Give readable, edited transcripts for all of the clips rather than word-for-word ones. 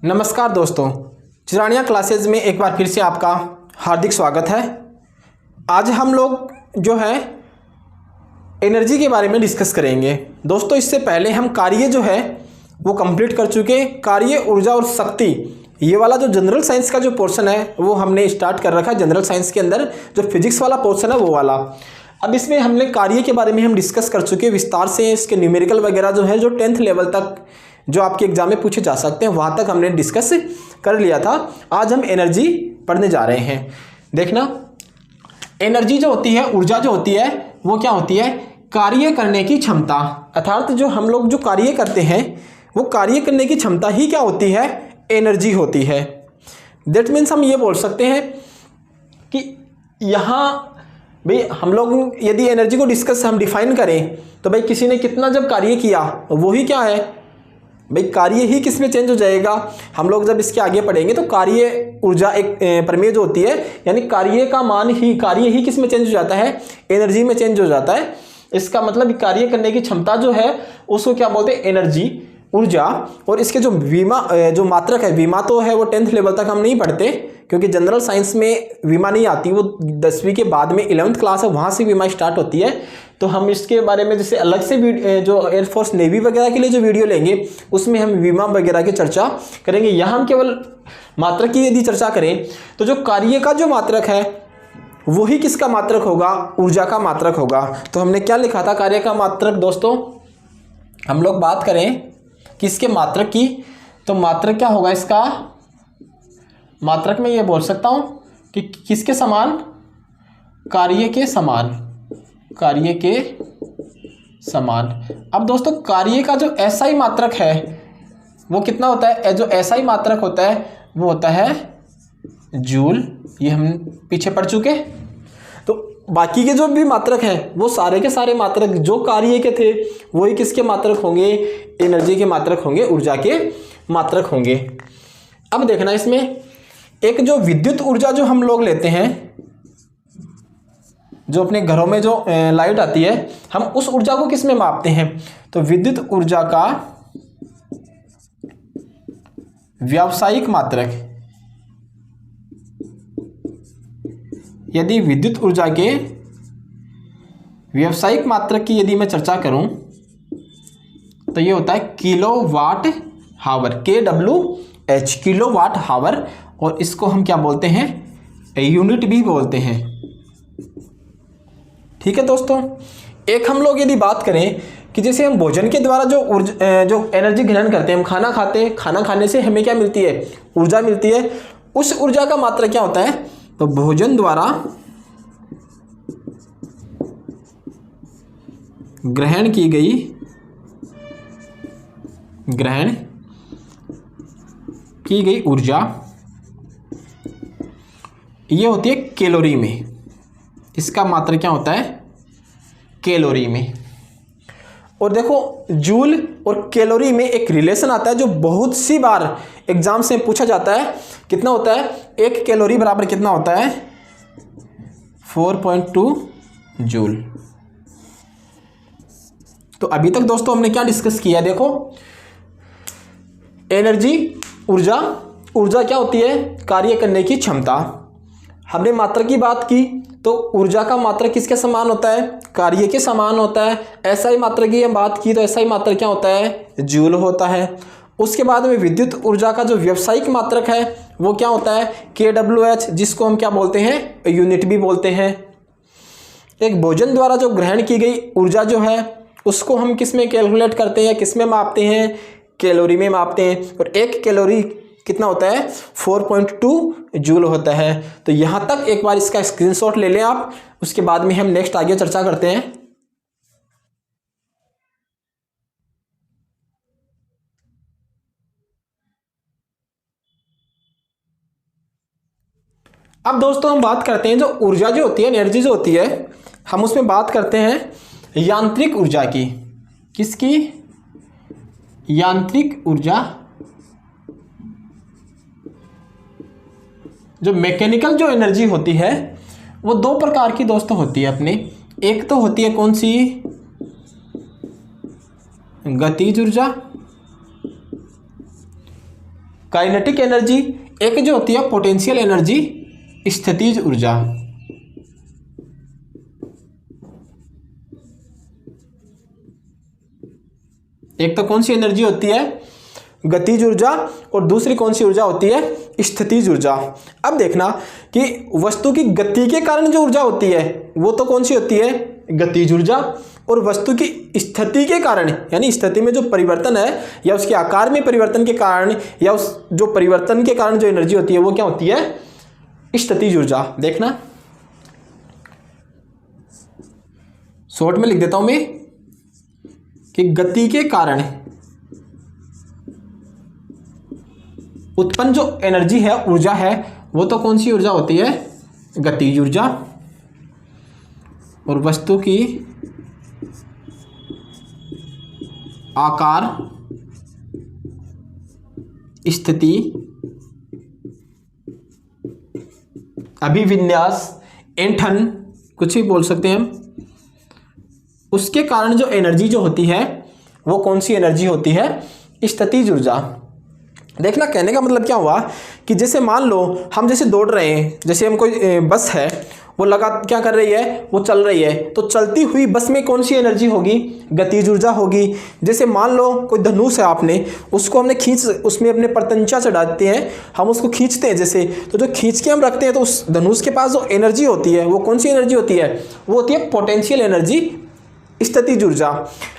नमस्कार दोस्तों, चिरानिया क्लासेज में एक बार फिर से आपका हार्दिक स्वागत है। आज हम लोग जो है एनर्जी के बारे में डिस्कस करेंगे। दोस्तों, इससे पहले हम कार्य जो है वो कंप्लीट कर चुके। कार्य, ऊर्जा और शक्ति, ये वाला जो जनरल साइंस का जो पोर्शन है वो हमने स्टार्ट कर रखा है। जनरल साइंस के अंदर जो फिजिक्स वाला पोर्शन है वो वाला। अब इसमें हमने कार्य के बारे में हम डिस्कस कर चुके विस्तार से। इसके न्यूमेरिकल वगैरह जो है जो 10th लेवल तक जो आपके एग्जाम में पूछे जा सकते हैं वहाँ तक हमने डिस्कस कर लिया था। आज हम एनर्जी पढ़ने जा रहे हैं। देखना, एनर्जी जो होती है, ऊर्जा जो होती है वो क्या होती है? कार्य करने की क्षमता। अर्थात जो हम लोग जो कार्य करते हैं वो कार्य करने की क्षमता ही क्या होती है? एनर्जी होती है। दैट मीन्स हम ये बोल सकते हैं कि यहाँ भाई हम लोग यदि एनर्जी को डिस्कस हम डिफाइन करें तो भाई किसी ने कितना जब कार्य किया वही क्या है भाई? कार्य ही किस में चेंज हो जाएगा? हम लोग जब इसके आगे पढ़ेंगे तो कार्य ऊर्जा एक प्रमेय जो होती है, यानी कार्य का मान ही, कार्य ही किस में चेंज हो जाता है? एनर्जी में चेंज हो जाता है। इसका मतलब कार्य करने की क्षमता जो है उसको क्या बोलते हैं? एनर्जी, ऊर्जा। और इसके जो जो मात्रक है, विमा तो है वो 10th लेवल तक हम नहीं पढ़ते क्योंकि जनरल साइंस में विमा नहीं आती, वो 10वीं के बाद में 11th क्लास है वहाँ से विमा स्टार्ट होती है। तो हम इसके बारे में जैसे अलग से जो एयरफोर्स नेवी वगैरह के लिए जो वीडियो लेंगे उसमें हम विमा वगैरह की चर्चा करेंगे। यहाँ हम केवल मात्रक की यदि चर्चा करें तो जो कार्य का जो मात्रक है वही किसका मात्रक होगा? ऊर्जा का मात्रक होगा। तो हमने क्या लिखा था कार्य का मात्रक? दोस्तों, हम लोग बात करें किसके मात्रक की, तो मात्रक क्या होगा इसका? मात्रक में ये बोल सकता हूं कि किसके समान? कार्य के समान। कार्य के समान। अब दोस्तों, कार्य का जो एसआई मात्रक है वो कितना होता है? जो एसआई मात्रक होता है वो होता है जूल। ये हम पीछे पढ़ चुके। तो बाकी के जो भी मात्रक हैं वो सारे के सारे मात्रक जो कार्य के थे वही किसके मात्रक होंगे? एनर्जी के मात्रक होंगे, ऊर्जा के मात्रक होंगे। अब देखना, इसमें एक जो विद्युत ऊर्जा जो हम लोग लेते हैं, जो अपने घरों में जो लाइट आती है, हम उस ऊर्जा को किस में मापते हैं? तो विद्युत ऊर्जा का व्यावसायिक मात्रक। यदि विद्युत ऊर्जा के व्यावसायिक मात्रक की यदि मैं चर्चा करूं तो ये होता है kilowatt hour, KWH, kilowatt hour. और इसको हम क्या बोलते हैं? यूनिट भी बोलते हैं। ठीक है दोस्तों, एक हम लोग यदि बात करें कि जैसे हम भोजन के द्वारा जो एनर्जी ग्रहण करते हैं, हम खाना खाते हैं, खाना खाने से हमें क्या मिलती है? ऊर्जा मिलती है। उस ऊर्जा का मात्रक क्या होता है? तो भोजन द्वारा ग्रहण की गई ऊर्जा ये होती है कैलोरी में। इसका मात्रक क्या होता है? कैलोरी में। और देखो, जूल और कैलोरी में एक रिलेशन आता है जो बहुत सी बार एग्जाम से पूछा जाता है। कितना होता है? 1 कैलोरी बराबर कितना होता है? 4.2 जूल। तो अभी तक दोस्तों हमने क्या डिस्कस किया? देखो, एनर्जी, ऊर्जा। ऊर्जा क्या होती है? कार्य करने की क्षमता। हमने मात्रक की बात की तो ऊर्जा का मात्रक किसके समान होता है? कार्य के समान होता है। एसआई मात्रक की हम बात की तो एसआई मात्रक क्या होता है? जूल होता है। उसके बाद में विद्युत ऊर्जा का जो व्यावसायिक मात्रक है वो क्या होता है? KWH, जिसको हम क्या बोलते हैं? यूनिट भी बोलते हैं। एक भोजन द्वारा जो ग्रहण की गई ऊर्जा जो है उसको हम किस में कैलकुलेट करते हैं? किस में मापते हैं? कैलोरी में मापते हैं। और 1 कैलोरी कितना होता है? 4.2 जूल होता है। तो यहां तक एक बार इसका स्क्रीनशॉट ले लें आप, उसके बाद में हम नेक्स्ट आगे चर्चा करते हैं। अब दोस्तों हम बात करते हैं जो ऊर्जा जो होती है, एनर्जी जो होती है, हम उसमें बात करते हैं यांत्रिक ऊर्जा की। किसकी? यांत्रिक ऊर्जा। जो मैकेनिकल जो एनर्जी होती है वो 2 प्रकार की दोस्तों होती है अपने। एक तो होती है कौन सी? गतिज ऊर्जा, काइनेटिक एनर्जी, एक जो होती है पोटेंशियल एनर्जी, स्थितिज ऊर्जा। एक तो कौन सी एनर्जी होती है, गतिज ऊर्जा, और दूसरी कौन सी ऊर्जा होती है, स्थितिज ऊर्जा। अब देखना कि वस्तु की गति के कारण जो ऊर्जा होती है वो तो कौन सी होती है, गतिज ऊर्जा, और वस्तु की स्थिति के कारण, यानी स्थिति में जो परिवर्तन है या उसके आकार में परिवर्तन के कारण या उस जो परिवर्तन के कारण जो एनर्जी होती है वो क्या होती है, स्थितिज ऊर्जा। देखना शॉर्ट में लिख देता हूं मैं कि गति के कारण उत्पन्न जो एनर्जी है, ऊर्जा है, वो तो कौन सी ऊर्जा होती है, गतिज ऊर्जा, और वस्तु की आकार, स्थिति, अभिविन्यास, ऐंठन, कुछ भी बोल सकते हैं हम, उसके कारण जो एनर्जी जो होती है वो कौन सी एनर्जी होती है, स्थितिज ऊर्जा। देखना कहने का मतलब क्या हुआ कि जैसे मान लो हम जैसे दौड़ रहे हैं, जैसे हम कोई बस है वो लगा क्या कर रही है, वो चल रही है, तो चलती हुई बस में कौन सी एनर्जी होगी, गतिज ऊर्जा होगी। जैसे मान लो कोई धनुष है, आपने उसको हमने उसमें अपने प्रत्यंचा चढ़ाते हैं, हम उसको खींचते हैं जैसे, तो जो खींच के हम रखते हैं तो उस धनुष के पास जो एनर्जी होती है वो कौन सी एनर्जी होती है, वो होती है पोटेंशियल एनर्जी, स्थितिज ऊर्जा।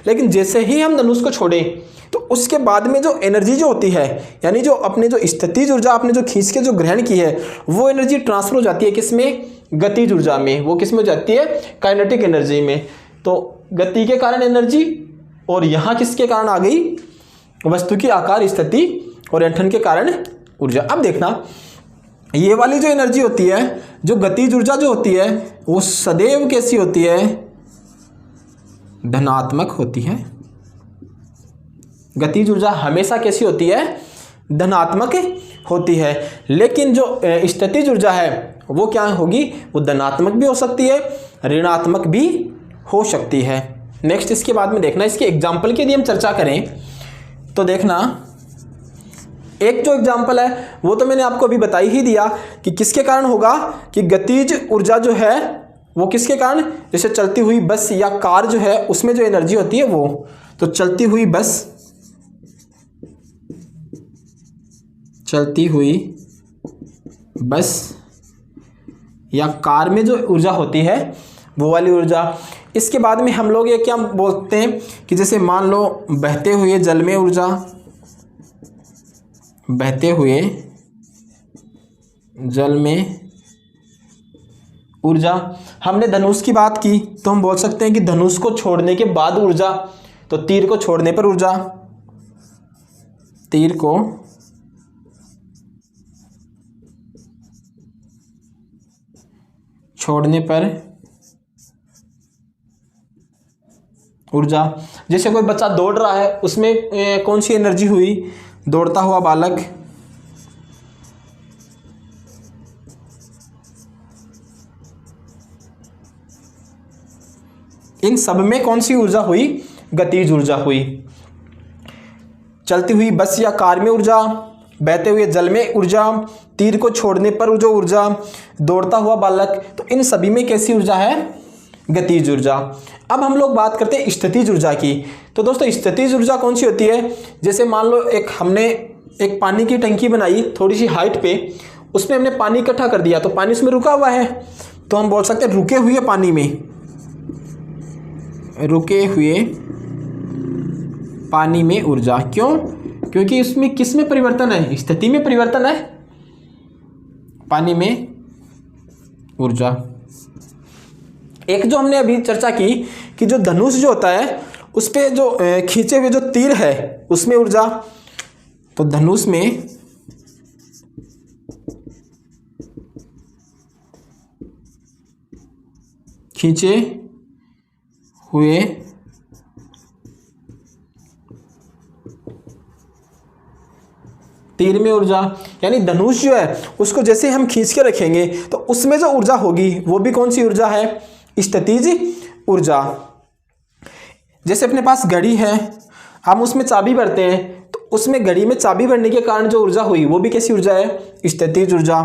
लेकिन जैसे ही हम धनुष को छोड़ें तो उसके बाद में जो एनर्जी जो होती है, यानी जो अपने जो स्थितिज ऊर्जा आपने जो खींच के जो ग्रहण की है, वो एनर्जी ट्रांसफर हो जाती है किसमें, गतिज ऊर्जा में। वो किस में हो जाती है, काइनेटिक एनर्जी में। तो गति के कारण एनर्जी, और यहाँ किसके कारण आ गई, वस्तु की आकार, स्थिति और ऐंठन के कारण ऊर्जा। अब देखना ये वाली जो एनर्जी होती है, जो गतिज ऊर्जा जो होती है, वो सदैव कैसी होती है, धनात्मक होती है। गतिज ऊर्जा हमेशा कैसी होती है, धनात्मक होती है। लेकिन जो स्थितिज ऊर्जा है वो क्या होगी, वो धनात्मक भी हो सकती है, ऋणात्मक भी हो सकती है। नेक्स्ट इसके बाद में देखना, इसके एग्जाम्पल की यदि हम चर्चा करें तो देखना, एक जो एग्जाम्पल है वो तो मैंने आपको अभी बता ही दिया कि किसके कारण होगा, कि गतिज ऊर्जा जो है वो किसके कारण, जैसे चलती हुई बस या कार जो है उसमें जो एनर्जी होती है वो, तो चलती हुई बस या कार में जो ऊर्जा होती है वो वाली ऊर्जा। इसके बाद में हम लोग ये क्या बोलते हैं कि जैसे मान लो बहते हुए जल में ऊर्जा, बहते हुए जल में ऊर्जा। हमने धनुष की बात की तो हम बोल सकते हैं कि धनुष को छोड़ने के बाद ऊर्जा, तो तीर को छोड़ने पर ऊर्जा, तीर को छोड़ने पर ऊर्जा। जैसे कोई बच्चा दौड़ रहा है, उसमें कौन सी एनर्जी हुई, दौड़ता हुआ बालक, इन सब में कौन सी ऊर्जा हुई, गतिज ऊर्जा हुई। चलती हुई बस या कार में ऊर्जा, बहते हुए जल में ऊर्जा, तीर को छोड़ने पर जो ऊर्जा, दौड़ता हुआ बालक, तो इन सभी में कैसी ऊर्जा है, गतिज ऊर्जा। अब हम लोग बात करते हैं स्थितिज ऊर्जा की। तो दोस्तों स्थितिज ऊर्जा कौन सी होती है, जैसे मान लो हमने एक पानी की टंकी बनाई थोड़ी सी हाइट पे, उसमें हमने पानी इकट्ठा कर दिया, तो पानी उसमें रुका हुआ है, तो हम बोल सकते हैं रुके हुए पानी में, रुके हुए पानी में ऊर्जा। क्यों, क्योंकि इसमें किस में परिवर्तन है, स्थिति में परिवर्तन है, पानी में ऊर्जा। एक जो हमने अभी चर्चा की कि जो धनुष जो होता है उस पे जो खींचे हुए जो तीर है उसमें ऊर्जा, तो धनुष में खींचे हुए तीर में ऊर्जा, यानी धनुष जो है उसको जैसे हम खींच के रखेंगे तो उसमें जो ऊर्जा होगी वो भी कौन सी ऊर्जा है, स्थितिज ऊर्जा। जैसे अपने पास घड़ी है, हम उसमें चाबी भरते हैं तो उसमें घड़ी में चाबी बढ़ने के कारण जो ऊर्जा हुई वो भी कैसी ऊर्जा है? स्थितिज ऊर्जा।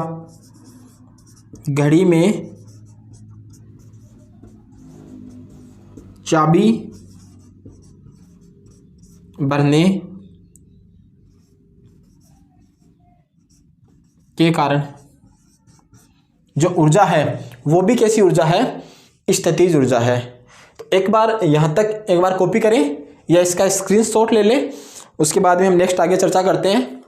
घड़ी में चाबी बढ़ने के कारण जो ऊर्जा है वो भी कैसी ऊर्जा है? स्थितिज ऊर्जा है। तो एक बार यहाँ तक एक बार कॉपी करें या इसका स्क्रीनशॉट ले लें, उसके बाद में हम नेक्स्ट आगे चर्चा करते हैं।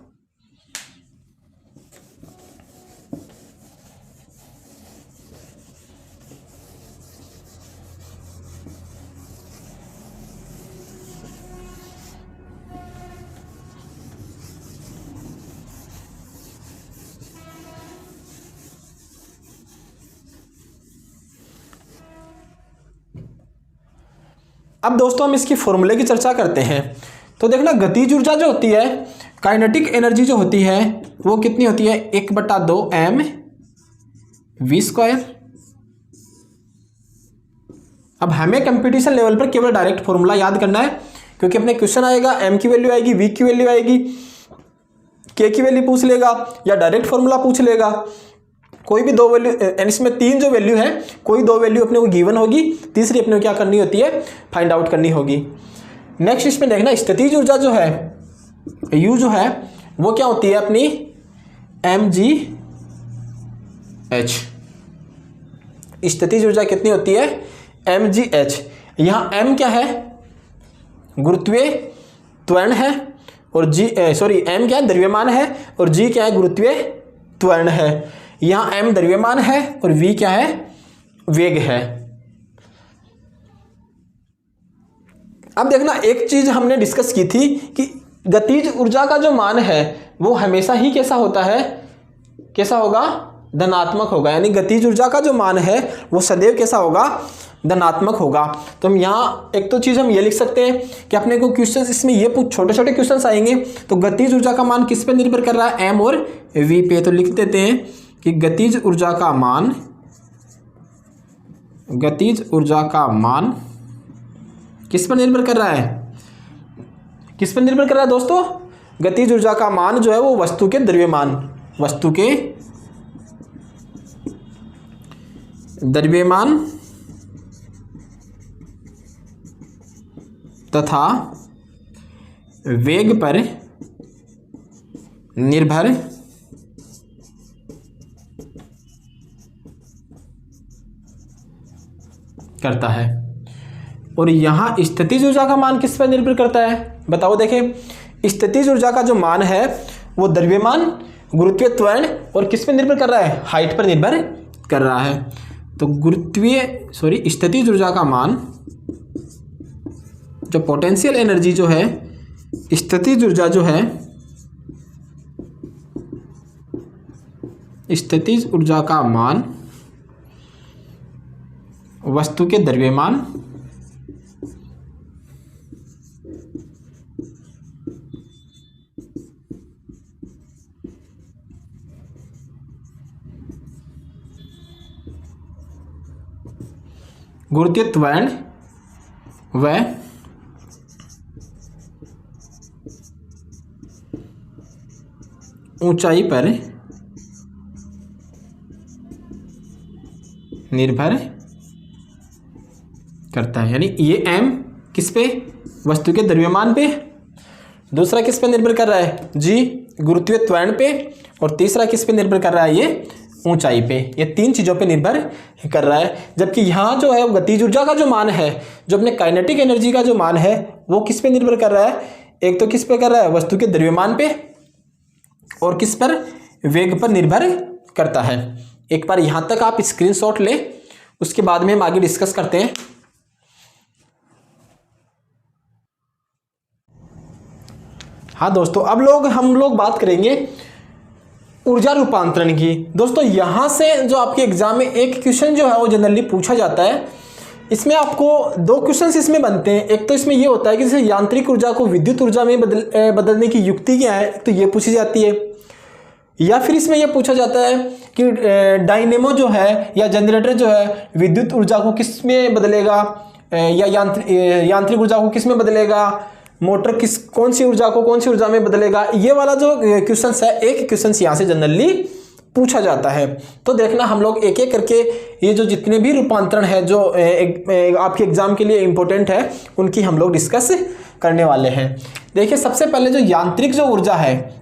अब दोस्तों हम इसकी फॉर्मूले की चर्चा करते हैं। तो देखना, गतिज ऊर्जा जो होती है, काइनेटिक एनर्जी जो होती है वो कितनी होती है? 1/2 mv²। अब हमें कंपटीशन लेवल पर केवल डायरेक्ट फॉर्मूला याद करना है, क्योंकि अपने क्वेश्चन आएगा m की वैल्यू आएगी, v की वैल्यू आएगी, k की वैल्यू पूछ लेगा या डायरेक्ट फॉर्मूला पूछ लेगा। कोई भी दो वैल्यू, इसमें 3 जो वैल्यू है, कोई 2 वैल्यू अपने को गिवन होगी, तीसरी अपने को क्या करनी होती है? फाइंड आउट करनी होगी। नेक्स्ट इसमें देखना, स्थितिज ऊर्जा जो है U जो है वो क्या होती है अपनी? mgh। स्थितिज ऊर्जा कितनी होती है? mgh। यहाँ m क्या है? गुरुत्वीय त्वरण है, और m क्या है? द्रव्यमान है, और g क्या है? गुरुत्वीय त्वरण है। यहाँ m द्रव्यमान है और v क्या है? वेग है। अब देखना, एक चीज हमने डिस्कस की थी कि गतिज ऊर्जा का जो मान है वो हमेशा ही कैसा होता है? कैसा होगा? धनात्मक होगा। यानी गतिज ऊर्जा का जो मान है वो सदैव कैसा होगा? धनात्मक होगा। तो हम यहाँ एक तो चीज हम ये लिख सकते हैं कि अपने को क्वेश्चंस इसमें ये छोटे छोटे क्वेश्चंस आएंगे, तो गतिज ऊर्जा का मान किस पे निर्भर कर रहा है? m और v पे। तो लिख देते हैं कि गतिज ऊर्जा का मान किस पर निर्भर कर रहा है? किस पर निर्भर कर रहा है दोस्तों? गतिज ऊर्जा का मान जो है वो वस्तु के द्रव्यमान तथा वेग पर निर्भर करता है। और यहाँ स्थितिज ऊर्जा का मान किस पर निर्भर करता है? बताओ। देखें, स्थितिज ऊर्जा का जो मान है वो द्रव्यमान, गुरुत्वीय त्वरण और किस पर निर्भर कर रहा है? हाइट पर निर्भर कर रहा है। तो स्थितिज ऊर्जा का मान, जो पोटेंशियल एनर्जी जो है, स्थितिज ऊर्जा जो है, स्थितिज ऊर्जा का मान वस्तु के द्रव्यमान गुरुत्वीय त्वरण व ऊंचाई पर निर्भर करता है। यानी ये m किस पे? वस्तु के द्रव्यमान पे। दूसरा किस पे निर्भर कर रहा है? g गुरुत्वीय त्वरण पे। और तीसरा किस पे निर्भर कर रहा है? ये ऊंचाई पे। ये 3 चीज़ों पे निर्भर कर रहा है। जबकि यहाँ जो है गतिज ऊर्जा का जो मान है, जो अपने काइनेटिक एनर्जी का जो मान है, वो किस पे निर्भर कर रहा है? एक तो किस पे कर रहा है? वस्तु के द्रव्यमान पे, और किस पर? वेग पर निर्भर करता है। एक बार यहाँ तक आप स्क्रीनशॉट लें, उसके बाद में हम आगे डिस्कस करते हैं। हाँ दोस्तों, अब हम लोग बात करेंगे ऊर्जा रूपांतरण की। दोस्तों यहाँ से जो आपके एग्जाम में एक क्वेश्चन जो है वो जनरली पूछा जाता है। इसमें आपको 2 क्वेश्चंस इसमें बनते हैं। एक तो इसमें ये होता है कि जैसे यांत्रिक ऊर्जा को विद्युत ऊर्जा में बदलने की युक्ति क्या है, तो ये पूछी जाती है। या फिर इसमें यह पूछा जाता है कि डायनेमो जो है या जनरेटर जो है विद्युत ऊर्जा को किस में बदलेगा, या यांत्रिक ऊर्जा को किस में बदलेगा, मोटर कौन सी ऊर्जा को कौन सी ऊर्जा में बदलेगा, ये वाला जो क्वेश्चन है, एक क्वेश्चन यहाँ से जनरली पूछा जाता है। तो देखना हम लोग एक एक करके ये जो जितने भी रूपांतरण है जो आपके एग्जाम के लिए इम्पोर्टेंट है उनकी हम लोग डिस्कस करने वाले हैं। देखिए सबसे पहले जो यांत्रिक जो ऊर्जा है,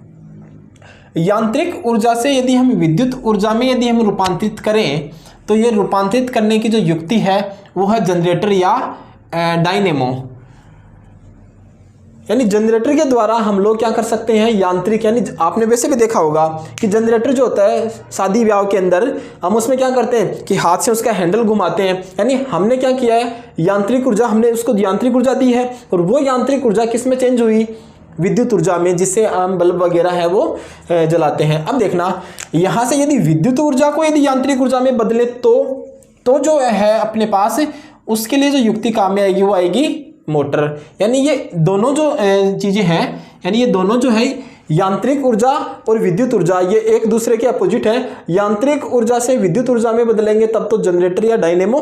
यांत्रिक ऊर्जा से यदि हम विद्युत ऊर्जा में यदि हम रूपांतरित करें तो ये रूपांतरित करने की जो युक्ति है वो है जनरेटर या डायनेमो। यानी जनरेटर के द्वारा हम लोग क्या कर सकते हैं, यांत्रिक, यानी आपने वैसे भी देखा होगा कि जनरेटर जो होता है शादी ब्याह के अंदर हम उसमें क्या करते हैं कि हाथ से उसका हैंडल घुमाते हैं। यानी हमने क्या किया है, यांत्रिक ऊर्जा, हमने उसको यांत्रिक ऊर्जा दी है और वो यांत्रिक ऊर्जा किस में चेंज हुई, विद्युत ऊर्जा में, जिससे हम बल्ब वगैरह है वो जलाते हैं। अब देखना यहाँ से यदि विद्युत ऊर्जा को यदि यांत्रिक ऊर्जा में बदले तो जो है अपने पास उसके लिए जो युक्ति काम में आएगी वो आएगी मोटर। यानी ये दोनों जो चीज़ें हैं, यानी ये दोनों जो है यांत्रिक ऊर्जा और विद्युत ऊर्जा ये एक दूसरे के अपोजिट है। यांत्रिक ऊर्जा से विद्युत ऊर्जा में बदलेंगे तब तो जनरेटर या डायनेमो,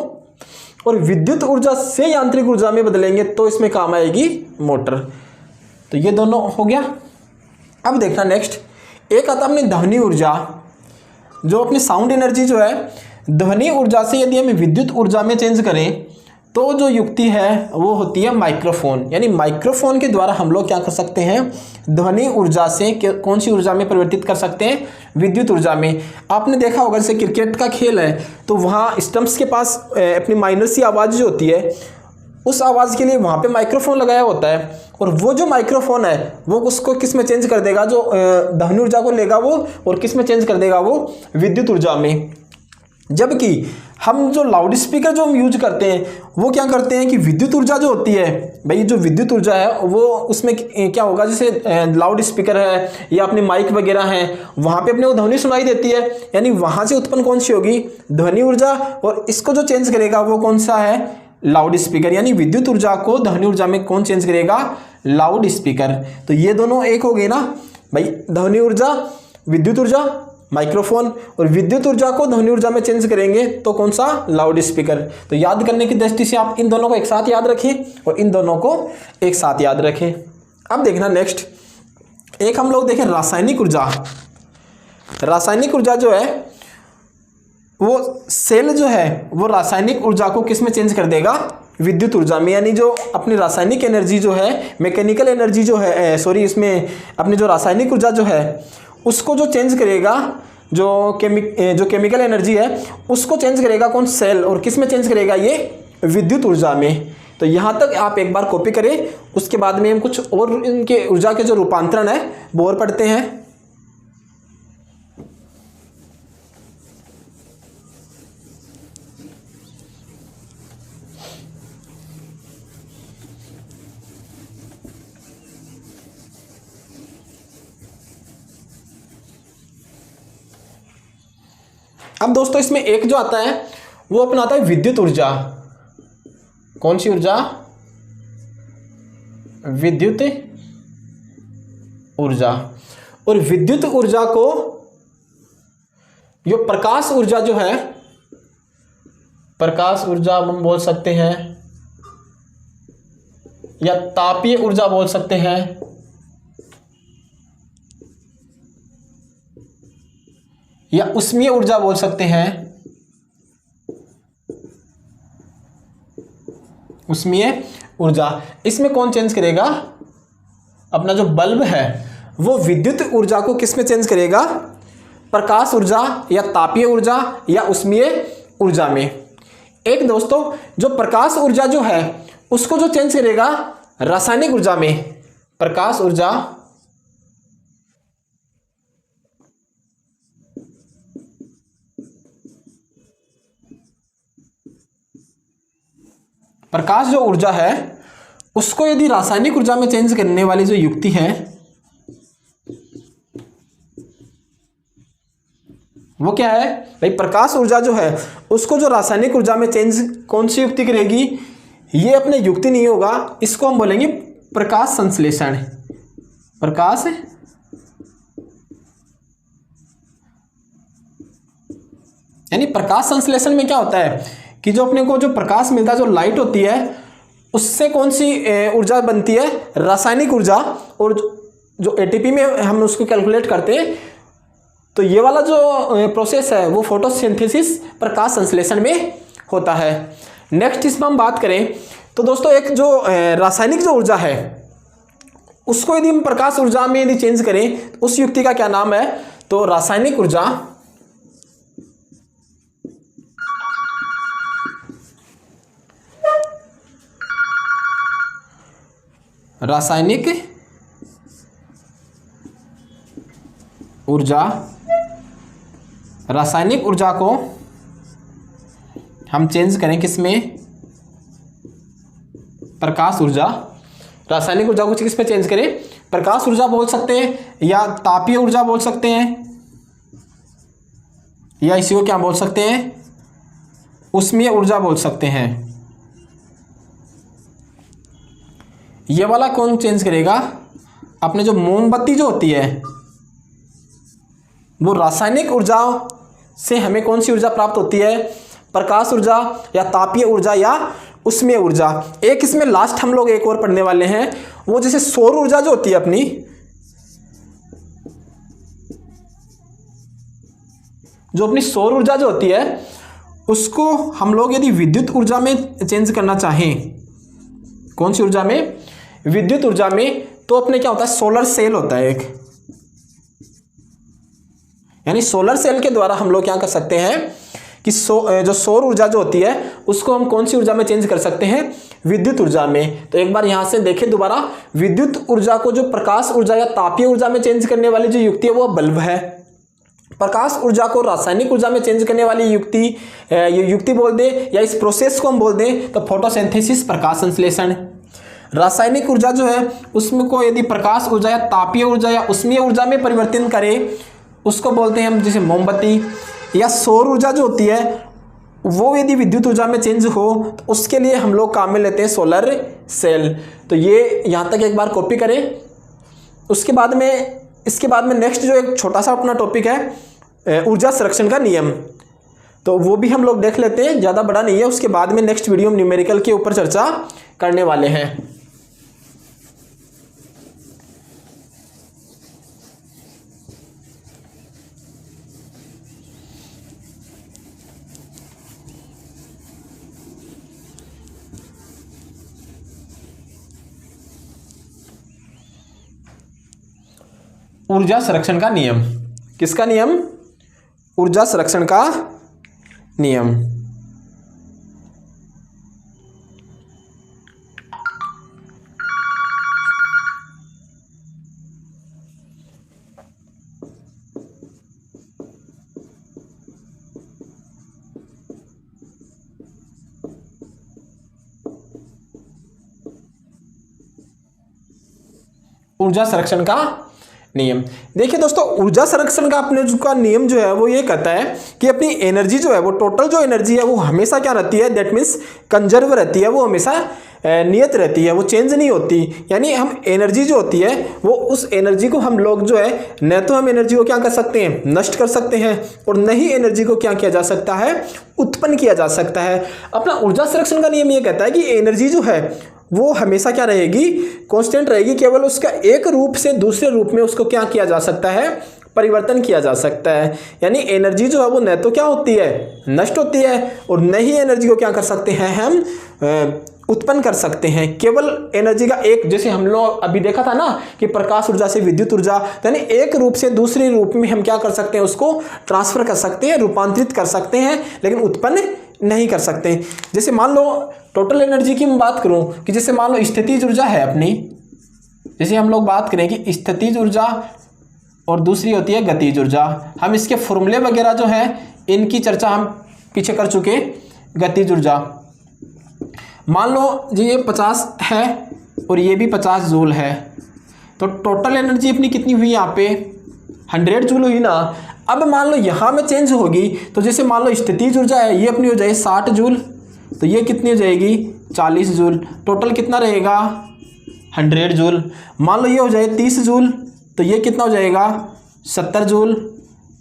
और विद्युत ऊर्जा से यांत्रिक ऊर्जा में बदलेंगे तो इसमें काम आएगी मोटर। तो ये दोनों हो गया। अब देखना नेक्स्ट एक आता अपनी ध्वनि ऊर्जा, जो अपनी साउंड एनर्जी जो है ध्वनि ऊर्जा से यदि हम विद्युत ऊर्जा में चेंज करें तो जो युक्ति है वो होती है माइक्रोफोन। यानी माइक्रोफोन के द्वारा हम लोग क्या कर सकते हैं, ध्वनि ऊर्जा से कौन सी ऊर्जा में परिवर्तित कर सकते हैं, विद्युत ऊर्जा में। आपने देखा होगा जैसे क्रिकेट का खेल है तो वहाँ स्टंप्स के पास अपनी माइनर सी आवाज़ जो होती है उस आवाज़ के लिए वहाँ पे माइक्रोफोन लगाया होता है, और वो जो माइक्रोफोन है वो उसको किस में चेंज कर देगा, जो ध्वनि ऊर्जा को लेगा वो और किस में चेंज कर देगा, वो विद्युत ऊर्जा में। जबकि हम जो लाउड स्पीकर जो हम यूज करते हैं वो क्या करते हैं कि विद्युत ऊर्जा जो होती है भाई, जो विद्युत ऊर्जा है वो उसमें क्या होगा, जैसे लाउड स्पीकर है या अपने माइक वगैरह हैं वहाँ पे अपने को ध्वनि सुनाई देती है, यानी वहाँ से उत्पन्न कौन सी होगी, ध्वनि ऊर्जा, और इसको जो चेंज करेगा वो कौन सा है, लाउड स्पीकर। यानी विद्युत ऊर्जा को ध्वनि ऊर्जा में कौन चेंज करेगा, लाउड स्पीकर। तो ये दोनों एक हो गए ना भाई, ध्वनि ऊर्जा, विद्युत ऊर्जा, माइक्रोफोन, और विद्युत ऊर्जा को ध्वनि ऊर्जा में चेंज करेंगे तो कौन सा, लाउड स्पीकर। तो याद करने की दृष्टि से आप इन दोनों को एक साथ याद रखें और इन दोनों को एक साथ याद रखें। अब देखना नेक्स्ट एक हम लोग देखें रासायनिक ऊर्जा। रासायनिक ऊर्जा जो है वो सेल जो है वो रासायनिक ऊर्जा को किस में चेंज कर देगा, विद्युत ऊर्जा में। यानी जो अपनी रासायनिक एनर्जी जो है, मैकेनिकल एनर्जी जो है इसमें अपनी जो रासायनिक ऊर्जा जो है उसको जो चेंज करेगा, जो केमिकल एनर्जी है उसको चेंज करेगा कौन, सेल, और किस में चेंज करेगा, ये विद्युत ऊर्जा में। तो यहाँ तक आप एक बार कॉपी करें, उसके बाद में हम कुछ और इनके ऊर्जा के जो रूपांतरण है वो और पढ़ते हैं। अब दोस्तों इसमें एक जो आता है वो अपना आता है विद्युत ऊर्जा। कौन सी ऊर्जा, विद्युत ऊर्जा। और विद्युत ऊर्जा को जो प्रकाश ऊर्जा जो है, प्रकाश ऊर्जा हम बोल सकते हैं या तापीय ऊर्जा बोल सकते हैं, या उष्मीय ऊर्जा बोल सकते हैं, उष्मीय ऊर्जा। इसमें कौन चेंज करेगा, अपना जो बल्ब है वो विद्युत ऊर्जा को किस में चेंज करेगा, प्रकाश ऊर्जा या तापीय ऊर्जा या उष्मीय ऊर्जा में। एक दोस्तों जो प्रकाश ऊर्जा जो है उसको जो चेंज करेगा रासायनिक ऊर्जा में। प्रकाश ऊर्जा प्रकाश जो ऊर्जा है उसको यदि रासायनिक ऊर्जा में चेंज करने वाली जो युक्ति है वो क्या है भाई, प्रकाश ऊर्जा जो है उसको जो रासायनिक ऊर्जा में चेंज कौन सी युक्ति करेगी, ये अपने युक्ति नहीं होगा, इसको हम बोलेंगे प्रकाश संश्लेषण। प्रकाश यानी प्रकाश संश्लेषण में क्या होता है कि जो अपने को जो प्रकाश मिलता है, जो लाइट होती है उससे कौन सी ऊर्जा बनती है? रासायनिक ऊर्जा। और जो एटीपी में हम उसको कैलकुलेट करते हैं, तो ये वाला जो प्रोसेस है वो फोटोसिंथेसिस, प्रकाश संश्लेषण में होता है। नेक्स्ट इसमें हम बात करें तो दोस्तों, एक जो रासायनिक जो ऊर्जा है उसको यदि हम प्रकाश ऊर्जा में यदि चेंज करें तो उस युक्ति का क्या नाम है? तो रासायनिक ऊर्जा, रासायनिक ऊर्जा, रासायनिक ऊर्जा को हम चेंज करें किसमें? प्रकाश ऊर्जा। रासायनिक ऊर्जा को किस में चेंज करें? प्रकाश ऊर्जा बोल सकते हैं, या तापीय ऊर्जा बोल सकते हैं, या इसी को क्या बोल सकते हैं? उष्मीय ऊर्जा बोल सकते हैं। ये वाला कौन चेंज करेगा? अपने जो मोमबत्ती जो होती है वो रासायनिक ऊर्जा से हमें कौन सी ऊर्जा प्राप्त होती है? प्रकाश ऊर्जा, या तापीय ऊर्जा, या उष्मीय ऊर्जा। एक इसमें लास्ट हम लोग एक और पढ़ने वाले हैं, वो जैसे सौर ऊर्जा जो होती है अपनी, जो अपनी सौर ऊर्जा जो होती है उसको हम लोग यदि विद्युत ऊर्जा में चेंज करना चाहें, कौन सी ऊर्जा में? विद्युत ऊर्जा में, तो अपने क्या होता है? सोलर सेल होता है एक, यानी सोलर सेल के द्वारा हम लोग क्या कर सकते हैं कि जो सौर ऊर्जा जो होती है उसको हम कौन सी ऊर्जा में चेंज कर सकते हैं? विद्युत ऊर्जा में। तो एक बार यहां से देखें दोबारा, विद्युत ऊर्जा को जो प्रकाश ऊर्जा या तापीय ऊर्जा में चेंज करने वाली जो युक्ति है वो बल्ब है। प्रकाश ऊर्जा को रासायनिक ऊर्जा में चेंज करने वाली युक्ति बोल दें, या इस प्रोसेस को हम बोल दें तो फोटोसिंथेसिस, प्रकाश संश्लेषण। रासायनिक ऊर्जा जो है उसमें को यदि प्रकाश ऊर्जा या तापीय ऊर्जा या उष्मीय ऊर्जा में परिवर्तन करें उसको बोलते हैं हम जैसे मोमबत्ती। या सौर ऊर्जा जो होती है वो यदि विद्युत ऊर्जा में चेंज हो तो उसके लिए हम लोग काम में लेते हैं सोलर सेल। तो ये यहाँ तक एक बार कॉपी करें। इसके बाद में नेक्स्ट जो एक छोटा सा अपना टॉपिक है ऊर्जा संरक्षण का नियम, तो वो भी हम लोग देख लेते हैं, ज़्यादा बड़ा नहीं है। उसके बाद में नेक्स्ट वीडियो में न्यूमेरिकल के ऊपर चर्चा करने वाले हैं। ऊर्जा संरक्षण का नियम। किसका नियम? ऊर्जा संरक्षण का नियम। ऊर्जा संरक्षण का नियम। देखिए दोस्तों, ऊर्जा संरक्षण का अपने का नियम जो है वो ये कहता है कि अपनी एनर्जी जो है वो टोटल जो एनर्जी है वो हमेशा क्या रहती है? दैट मीन्स कंजर्व रहती है, वो हमेशा नियत रहती है, वो चेंज नहीं होती। यानी हम एनर्जी जो होती है वो उस एनर्जी को हम लोग जो है न तो हम एनर्जी को क्या कर सकते हैं? नष्ट कर सकते हैं, और न ही एनर्जी को क्या किया जा सकता है? उत्पन्न किया जा सकता है। अपना ऊर्जा संरक्षण का नियम ये कहता है कि एनर्जी जो है वो हमेशा क्या रहेगी? कांस्टेंट रहेगी। केवल उसका एक रूप से दूसरे रूप में उसको क्या किया जा सकता है? परिवर्तन किया जा सकता है। यानी एनर्जी जो है वो न तो क्या होती है? नष्ट होती है, और न ही एनर्जी को क्या कर सकते हैं? हम उत्पन्न कर सकते हैं। केवल एनर्जी का एक, जैसे हम लोग अभी देखा था ना कि प्रकाश ऊर्जा से विद्युत ऊर्जा, यानी एक रूप से दूसरे रूप में हम क्या कर सकते हैं? उसको ट्रांसफर कर सकते हैं, रूपांतरित कर सकते हैं, लेकिन उत्पन्न नहीं कर सकते। जैसे मान लो टोटल एनर्जी की मैं बात करूं कि जैसे मान लो स्थितिज ऊर्जा है अपनी, जैसे हम लोग बात करें कि स्थितिज ऊर्जा और दूसरी होती है गतिज ऊर्जा। हम इसके फॉर्मूले वगैरह जो है इनकी चर्चा हम पीछे कर चुके। गतिज ऊर्जा मान लो जी ये 50 है और ये भी 50 जूल है, तो टोटल एनर्जी अपनी कितनी हुई? यहाँ पे 100 जूल हुई ना। अब मान लो यहाँ में चेंज होगी, तो जैसे मान लो स्थितिज ऊर्जा है ये अपनी हो जाए 60 जूल, तो ये कितनी हो जाएगी? 40 जूल। टोटल कितना रहेगा? 100 जूल। मान लो ये हो जाए 30 जूल, तो ये कितना हो जाएगा? 70 जूल।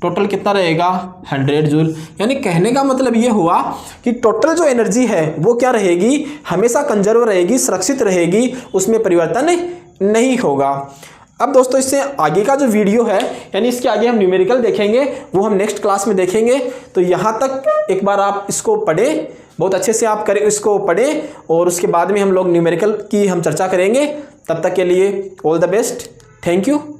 टोटल कितना रहेगा 100 जूल। यानी कहने का मतलब ये हुआ कि टोटल जो एनर्जी है वो क्या रहेगी, हमेशा कंजर्व रहेगी, सुरक्षित रहेगी, उसमें परिवर्तन नहीं होगा। अब दोस्तों इससे आगे का जो वीडियो है, यानी इसके आगे हम न्यूमेरिकल देखेंगे, वो हम नेक्स्ट क्लास में देखेंगे। तो यहाँ तक एक बार आप इसको पढ़ें, बहुत अच्छे से आप करें, इसको पढ़ें, और उसके बाद में हम लोग न्यूमेरिकल की हम चर्चा करेंगे। तब तक के लिए all the best, thank you.